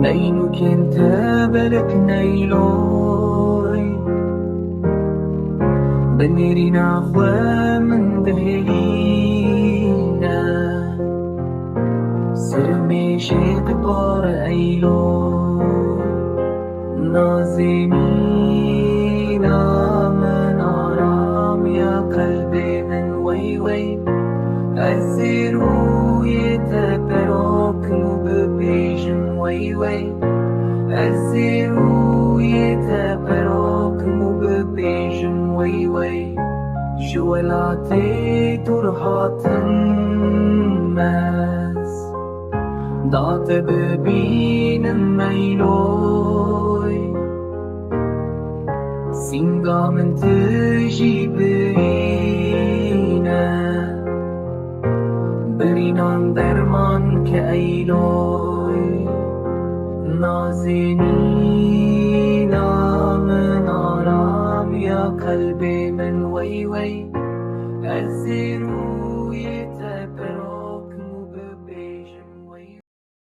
نينو كنت بلك نيلوي بنيرنا أخوة من دهلينا سرمي شيق بار أيلو نازنينا من آرام يا قلبي من وي الزيرو يتبروك مببيجن وي الزيرو يتبروك مببيجن وي جوالاتي ترهات الناس ضعت ببين ميلوي سينغا من تجي برينا برينان درمان كأيلوي نازنين